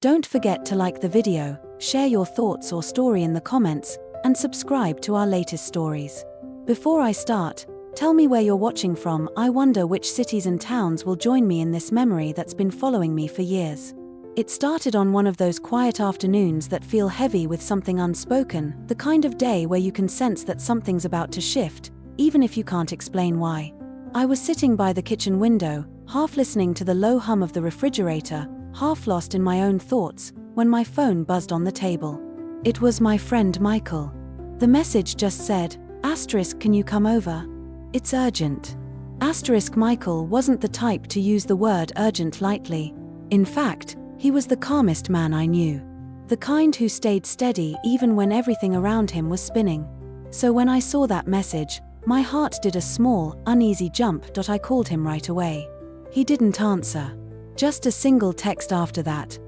Don't forget to like the video, share your thoughts or story in the comments, and subscribe to our latest stories. Before I start, tell me where you're watching from. I wonder which cities and towns will join me in this memory that's been following me for years. It started on one of those quiet afternoons that feel heavy with something unspoken, the kind of day where you can sense that something's about to shift, even if you can't explain why. I was sitting by the kitchen window, half listening to the low hum of the refrigerator, half lost in my own thoughts, when my phone buzzed on the table. It was my friend Michael. The message just said, "Can you come over? It's urgent." Michael wasn't the type to use the word urgent lightly. In fact, he was the calmest man I knew. The kind who stayed steady even when everything around him was spinning. So when I saw that message, my heart did a small, uneasy jump. I called him right away. He didn't answer. Just a single text after that,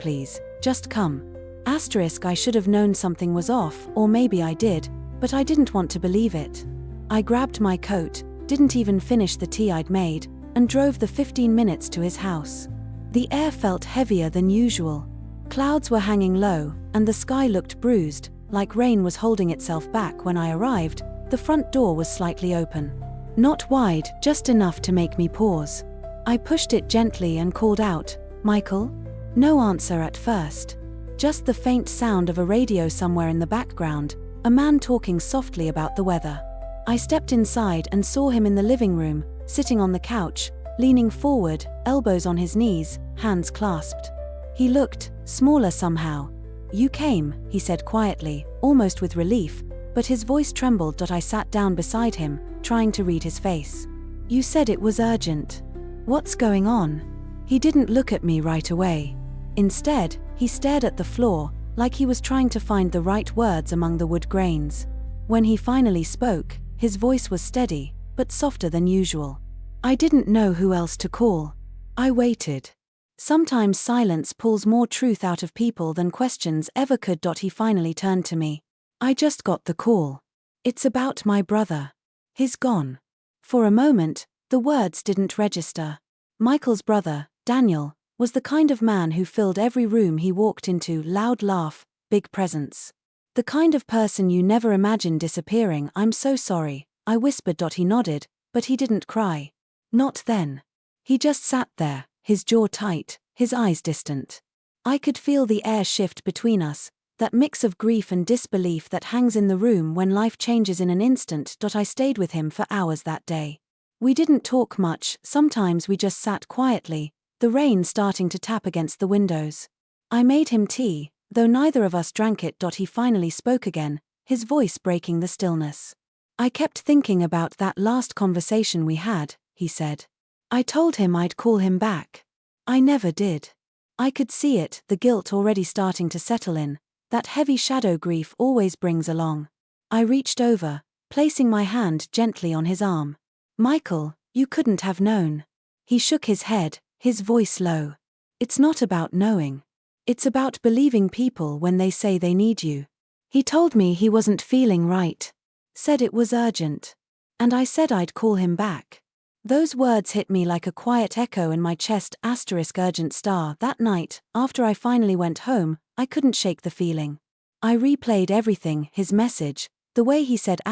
"Please, just come." I should have known something was off, or maybe I did, but I didn't want to believe it. I grabbed my coat, didn't even finish the tea I'd made, and drove the 15 minutes to his house. The air felt heavier than usual. Clouds were hanging low, and the sky looked bruised, like rain was holding itself back. When I arrived, the front door was slightly open. Not wide, just enough to make me pause. I pushed it gently and called out, "Michael?" No answer at first. Just the faint sound of a radio somewhere in the background, a man talking softly about the weather. I stepped inside and saw him in the living room, sitting on the couch, leaning forward, elbows on his knees, hands clasped. He looked smaller somehow. "You came," he said quietly, almost with relief, but his voice trembled. I sat down beside him, trying to read his face. "You said it was urgent. What's going on?" He didn't look at me right away. Instead, he stared at the floor, like he was trying to find the right words among the wood grains. When he finally spoke, his voice was steady, but softer than usual. I didn't know who else to call. I waited. Sometimes silence pulls more truth out of people than questions ever could. He finally turned to me. "I just got the call. It's about my brother. He's gone." For a moment, the words didn't register. Michael's brother, Daniel, was the kind of man who filled every room he walked into. Loud laugh, big presence. The kind of person you never imagine disappearing. "I'm so sorry," I whispered. He nodded, but he didn't cry. Not then. He just sat there, his jaw tight, his eyes distant. I could feel the air shift between us, that mix of grief and disbelief that hangs in the room when life changes in an instant. I stayed with him for hours that day. We didn't talk much, sometimes we just sat quietly, the rain starting to tap against the windows. I made him tea, though neither of us drank it. He finally spoke again, his voice breaking the stillness. "I kept thinking about that last conversation we had," he said. "I told him I'd call him back. I never did." I could see it, the guilt already starting to settle in, that heavy shadow grief always brings along. I reached over, placing my hand gently on his arm. "Michael, you couldn't have known." He shook his head, his voice low. "It's not about knowing. It's about believing people when they say they need you." He told me he wasn't feeling right. Said it was urgent. And I said I'd call him back. Those words hit me like a quiet echo in my chest. Urgent star. That night, after I finally went home, I couldn't shake the feeling. I replayed everything, his message, the way he said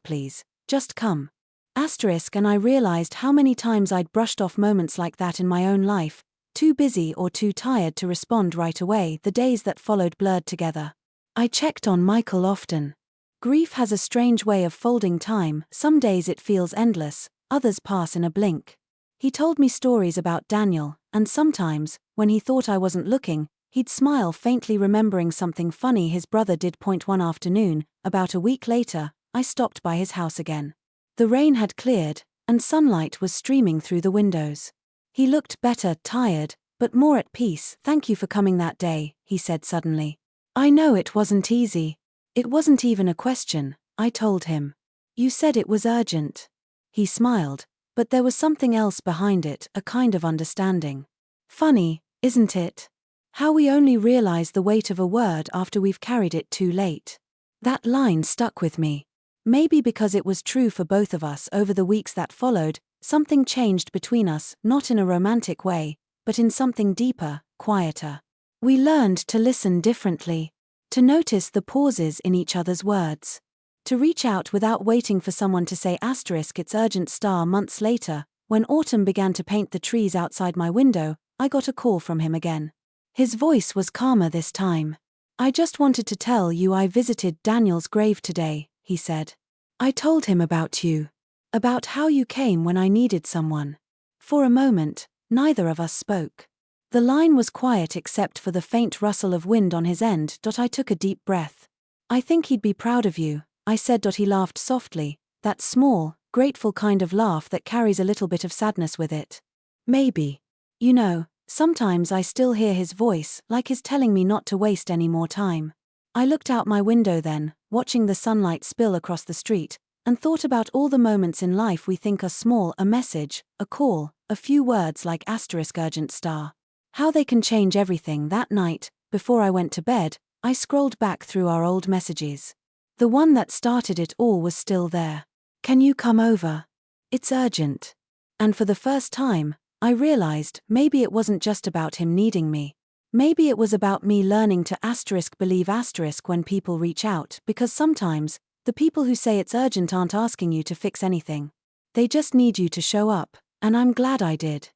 "Please, just come." And I realized how many times I'd brushed off moments like that in my own life, too busy or too tired to respond right away. The days that followed blurred together. I checked on Michael often. Grief has a strange way of folding time. Some days it feels endless, others pass in a blink. He told me stories about Daniel, and sometimes, when he thought I wasn't looking, he'd smile faintly, remembering something funny his brother did. One afternoon, about a week later, I stopped by his house again. The rain had cleared, and sunlight was streaming through the windows. He looked better, tired, but more at peace. "Thank you for coming that day," he said suddenly. "I know it wasn't easy." "It wasn't even a question," I told him. "You said it was urgent." He smiled, but there was something else behind it, a kind of understanding. Funny, isn't it? How we only realize the weight of a word after we've carried it too late. That line stuck with me. Maybe because it was true for both of us. Over the weeks that followed, something changed between us, not in a romantic way, but in something deeper, quieter. We learned to listen differently, to notice the pauses in each other's words, to reach out without waiting for someone to say it's urgent. Months later, when autumn began to paint the trees outside my window, I got a call from him again. His voice was calmer this time. I just wanted to tell you I visited Daniel's grave today, he said. I told him about you. About how you came when I needed someone. For a moment, neither of us spoke. The line was quiet except for the faint rustle of wind on his end. I took a deep breath. I think he'd be proud of you, I said. He laughed softly, that small, grateful kind of laugh that carries a little bit of sadness with it. Maybe. You know, sometimes I still hear his voice, like he's telling me not to waste any more time. I looked out my window then, watching the sunlight spill across the street, and thought about all the moments in life we think are small: a message, a call, a few words like urgent. How they can change everything. That night, before I went to bed, I scrolled back through our old messages. The one that started it all was still there. Can you come over? It's urgent. And for the first time, I realized maybe it wasn't just about him needing me. Maybe it was about me learning to believe when people reach out, because sometimes, the people who say it's urgent aren't asking you to fix anything. They just need you to show up, and I'm glad I did.